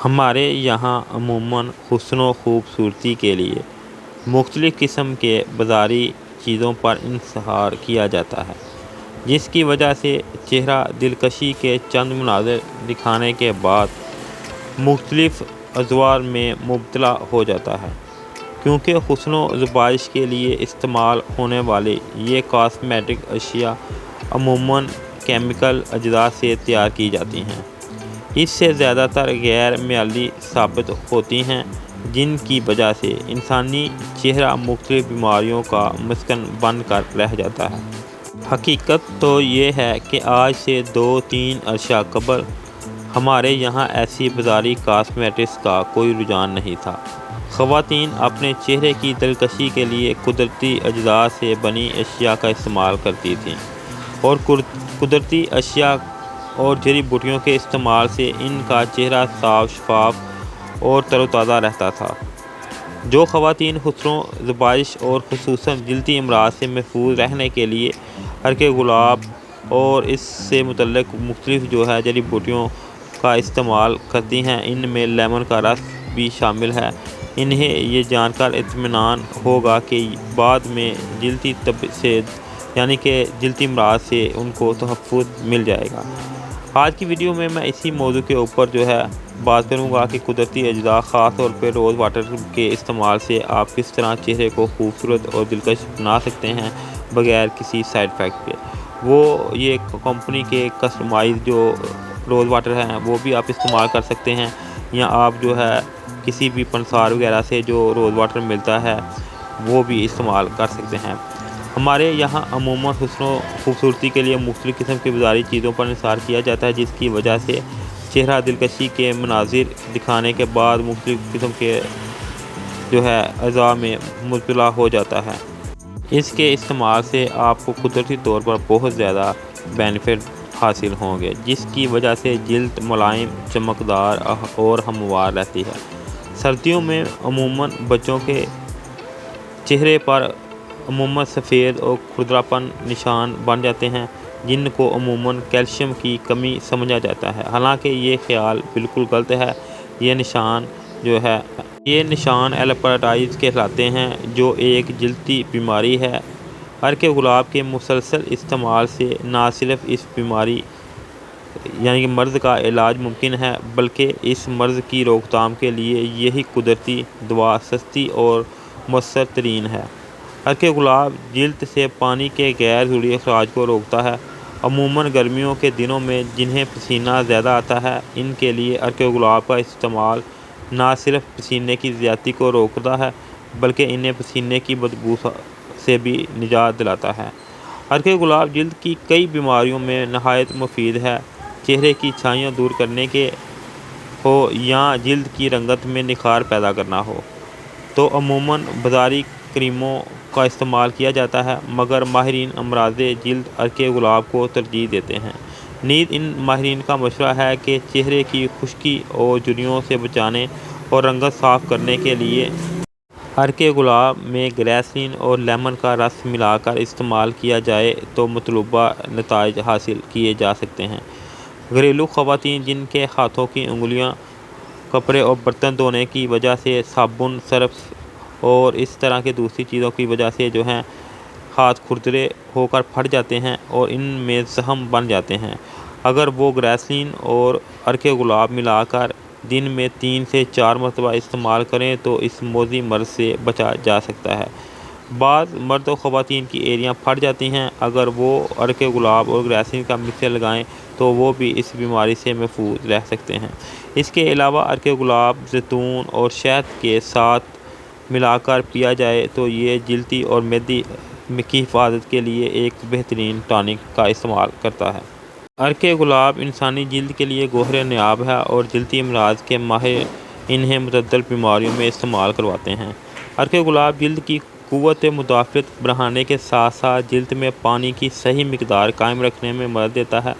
ہمارے یہاں عموماً حسن و خوبصورتی کے لیے مختلف قسم کے بازاری چیزوں پر انحصار کیا جاتا ہے، جس کی وجہ سے چہرہ دلکشی کے چند مناظر دکھانے کے بعد مختلف ادوار میں مبتلا ہو جاتا ہے، کیونکہ حسن و زیبائش کے لیے استعمال ہونے والی یہ کاسمیٹک اشیاء عموماً کیمیکل اجزاء سے تیار کی جاتی ہیں۔ اس سے زیادہ تر غیر معیاری ثابت ہوتی ہیں، جن کی وجہ سے انسانی چہرہ مختلف بیماریوں کا مسکن بن کر رہ جاتا ہے۔ حقیقت تو یہ ہے کہ آج سے 2-3 عرصہ قبل ہمارے یہاں ایسی بازاری کاسمیٹکس کا کوئی رجحان نہیں تھا۔ خواتین اپنے چہرے کی دلکشی کے لیے قدرتی اجزاء سے بنی اشیاء کا استعمال کرتی تھیں، اور قدرتی اشیاء اور جڑی بوٹیوں کے استعمال سے ان کا چہرہ صاف شفاف اور تر و تازہ رہتا تھا۔ جو خواتین حسن و زیبائش اور خصوصاً جلدی امراض سے محفوظ رہنے کے لیے عرق گلاب اور اس سے متعلق مختلف جڑی بوٹیوں کا استعمال کرتی ہیں، ان میں لیمن کا رس بھی شامل ہے، انہیں یہ جان کر اطمینان ہوگا کہ بعد میں جلدی طب سے یعنی کہ جلدی امراض سے ان کو تحفظ مل جائے گا۔ آج کی ویڈیو میں اسی موضوع کے اوپر بات کروں گا کہ قدرتی اجزاء خاص طور پہ روز واٹر کے استعمال سے آپ کس طرح چہرے کو خوبصورت اور دلکش بنا سکتے ہیں بغیر کسی سائیڈ افیکٹ کے۔ یہ کمپنی کے کسٹمائز روز واٹر ہیں وہ بھی آپ استعمال کر سکتے ہیں، یا آپ کسی بھی پنسار وغیرہ سے جو روز واٹر ملتا ہے وہ بھی استعمال کر سکتے ہیں۔ ہمارے یہاں عموماً حسن و خوبصورتی کے لیے مختلف قسم کی بازاری چیزوں پر انحصار کیا جاتا ہے، جس کی وجہ سے چہرہ دلکشی کے مناظر دکھانے کے بعد مختلف قسم کے اعضاء میں مبتلا ہو جاتا ہے۔ اس کے استعمال سے آپ کو قدرتی طور پر بہت زیادہ بینیفٹ حاصل ہوں گے، جس کی وجہ سے جلد ملائم، چمکدار اور ہموار رہتی ہے۔ سردیوں میں عموماً بچوں کے چہرے پر عموماً سفید اور کھردراپن نشان بن جاتے ہیں، جن کو عموماً کیلشیم کی کمی سمجھا جاتا ہے۔ حالانکہ یہ خیال بالکل غلط ہے۔ یہ نشان ایلرجائز کہلاتے ہیں، جو ایک جلدی بیماری ہے۔ عرق گلاب کے مسلسل استعمال سے نہ صرف اس بیماری مرض کا علاج ممکن ہے، بلکہ اس مرض کی روک تھام کے لیے یہی قدرتی دوا سستی اور مؤثر ترین ہے۔ عرق گلاب جلد سے پانی کے غیر ضروری اخراج کو روکتا ہے۔ عموماً گرمیوں کے دنوں میں جنہیں پسینہ زیادہ آتا ہے، ان کے لیے عرق گلاب کا استعمال نہ صرف پسینے کی زیادتی کو روکتا ہے، بلکہ انہیں پسینے کی بدبو سے بھی نجات دلاتا ہے۔ عرق گلاب جلد کی کئی بیماریوں میں نہایت مفید ہے۔ چہرے کی چھائیاں دور کرنے کے ہو یا جلد کی رنگت میں نکھار پیدا کرنا ہو تو عموماً بازاری کریموں کا استعمال کیا جاتا ہے، مگر ماہرین امراض جلد عرق گلاب کو ترجیح دیتے ہیں۔ نیز ان ماہرین کا مشورہ ہے کہ چہرے کی خشکی اور جھریوں سے بچانے اور رنگت صاف کرنے کے لیے عرق گلاب میں گلیسرین اور لیمن کا رس ملا کر استعمال کیا جائے تو مطلوبہ نتائج حاصل کیے جا سکتے ہیں۔ گھریلو خواتین جن کے ہاتھوں کی انگلیاں کپڑے اور برتن دھونے کی وجہ سے، صابن، سرف اور اس طرح کی دوسری چیزوں کی وجہ سے ہاتھ کھردرے ہو کر پھٹ جاتے ہیں اور ان میں زخم بن جاتے ہیں، اگر وہ گلیسرین اور عرق گلاب ملا کر دن میں 3 سے 4 مرتبہ استعمال کریں تو اس موذی مرض سے بچا جا سکتا ہے۔ بعض مرد و خواتین کی ایڑیاں پھٹ جاتی ہیں، اگر وہ عرق گلاب اور گلیسرین کا مکسچر لگائیں تو وہ بھی اس بیماری سے محفوظ رہ سکتے ہیں۔ اس کے علاوہ عرق گلاب زیتون اور شہد کے ساتھ ملا کر پیا جائے تو یہ جلد اور معدے کی حفاظت کے لیے ایک بہترین ٹانک کا استعمال کرتا ہے۔ عرق گلاب انسانی جلد کے لیے گوہر نایاب ہے اور جلدی امراض کے ماہر انہیں متعدد بیماریوں میں استعمال کرواتے ہیں۔ عرق گلاب جلد کی قوت مدافعت بڑھانے کے ساتھ ساتھ جلد میں پانی کی صحیح مقدار قائم رکھنے میں مدد دیتا ہے،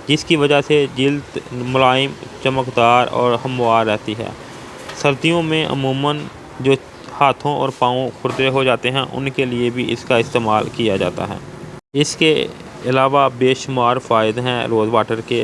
جس کی وجہ سے جلد ملائم، چمکدار اور ہموار رہتی ہے۔ سردیوں میں عموماً جو ہاتھوں اور پاؤں کھردرے ہو جاتے ہیں، ان کے لیے بھی اس کا استعمال کیا جاتا ہے۔ اس کے علاوہ بے شمار فوائد ہیں روز واٹر کے۔